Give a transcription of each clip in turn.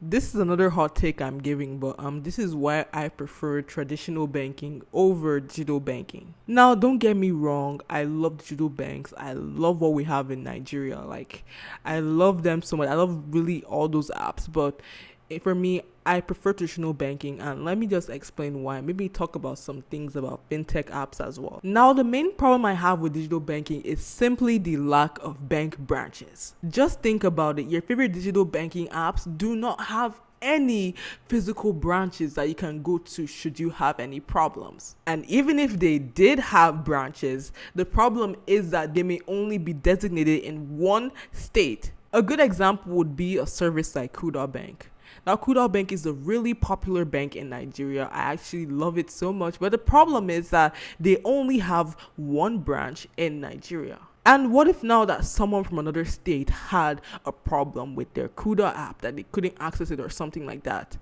This is another hot take I'm giving, but this is why I prefer traditional banking over digital banking. Now, don't get me wrong, I love digital banks. I love what we have in Nigeria. Like, I love them so much. I love really all those apps, but for me, I prefer traditional banking, and let me just explain why. Maybe talk about some things about fintech apps as well. Now, the main problem I have with digital banking is simply the lack of bank branches. Just think about it. Your favorite digital banking apps do not have any physical branches that you can go to should you have any problems. And even if they did have branches, the problem is that they may only be designated in one state. A good example would be a service like Kuda Bank. Now, Kuda Bank is a really popular bank in Nigeria. I actually love it so much. But the problem is that they only have one branch in Nigeria. And what if now that someone from another state had a problem with their Kuda app, that they couldn't access it or something like that?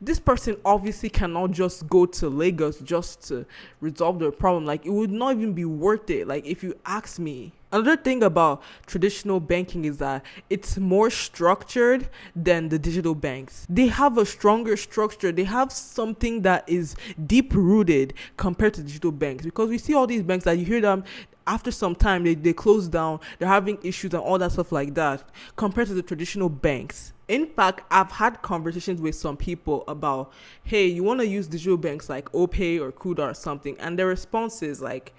This person obviously cannot just go to Lagos just to resolve their problem. Like, it would not even be worth it. Like, if you ask me. Another thing about traditional banking is that it's more structured than the digital banks. They have a stronger structure. They have something that is deep rooted compared to digital banks, because we see all these banks that you hear them after some time, they close down, they're having issues and all that stuff like that compared to the traditional banks. In fact, I've had conversations with some people about, hey, you want to use digital banks like OPay or Kuda or something, and their response is like,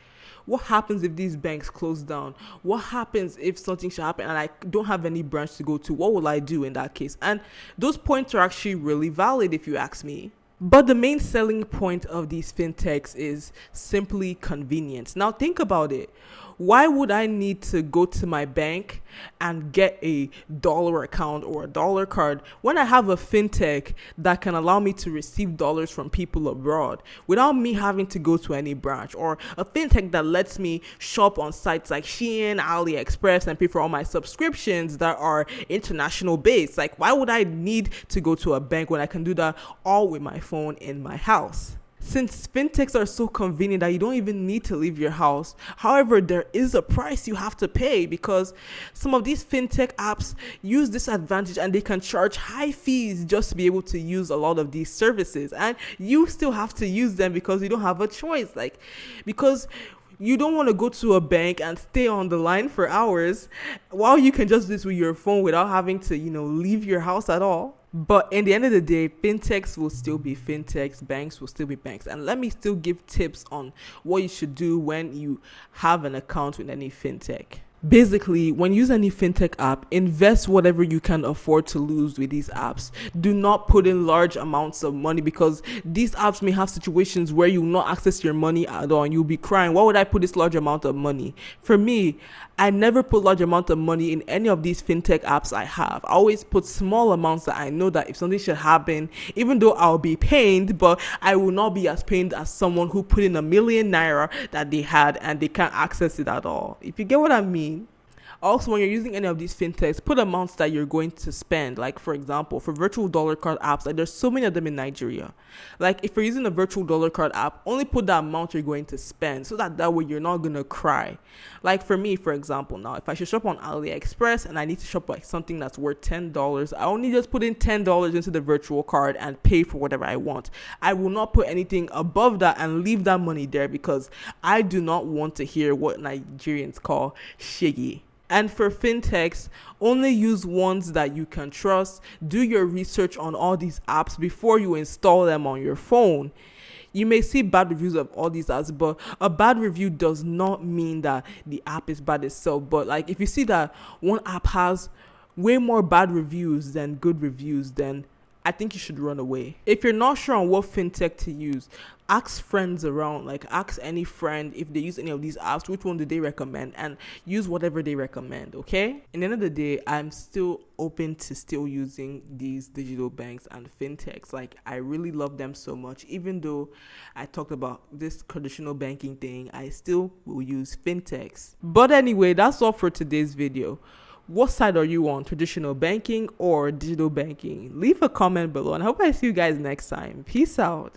what happens if these banks close down? What happens if something should happen and I don't have any branch to go to? What will I do in that case? And those points are actually really valid if you ask me. But the main selling point of these fintechs is simply convenience. Now think about it. Why would I need to go to my bank and get a dollar account or a dollar card when I have a fintech that can allow me to receive dollars from people abroad without me having to go to any branch, or a fintech that lets me shop on sites like Shein, AliExpress, and pay for all my subscriptions that are international based? Like, why would I need to go to a bank when I can do that all with my phone in my house? Since fintechs are so convenient that you don't even need to leave your house. However, there is a price you have to pay, because some of these fintech apps use this advantage and they can charge high fees just to be able to use a lot of these services. And you still have to use them because you don't have a choice. Like, because you don't want to go to a bank and stay on the line for hours while you can just do this with your phone without having to, leave your house at all. But in the end of the day, fintechs will still be fintechs, banks will still be banks. And let me still give tips on what you should do when you have an account with any fintech. Basically, when you use any fintech app, invest whatever you can afford to lose with these apps. Do not put in large amounts of money, because these apps may have situations where you will not access your money at all and you'll be crying, why would I put this large amount of money? For me, I never put large amount of money in any of these fintech apps I have. I always put small amounts that I know that if something should happen, even though I'll be pained, but I will not be as pained as someone who put in ₦1,000,000 that they had and they can't access it at all. If you get what I mean. Also, when you're using any of these fintechs, put amounts that you're going to spend. Like, for example, for virtual dollar card apps, like there's so many of them in Nigeria. Like, if you're using a virtual dollar card app, only put the amount you're going to spend, so that way you're not going to cry. Like for me, for example, now, if I should shop on AliExpress and I need to shop like something that's worth $10, I only just put in $10 into the virtual card and pay for whatever I want. I will not put anything above that and leave that money there, because I do not want to hear what Nigerians call shiggy. And for fintechs, only use ones that you can trust. Do your research on all these apps before you install them on your phone. You may see bad reviews of all these apps, but a bad review does not mean that the app is bad itself. But like, if you see that one app has way more bad reviews than good reviews, then I think you should run away. If you're not sure on what fintech to use, ask friends around. Like, ask any friend if they use any of these apps, which one do they recommend, and use whatever they recommend, okay? In the end of the day, I'm still open to still using these digital banks and fintechs. Like, I really love them so much. Even though I talked about this traditional banking thing, I still will use fintechs. But anyway, that's all for today's video. What side are you on, traditional banking or digital banking? Leave a comment below, and I hope I see you guys next time. Peace out.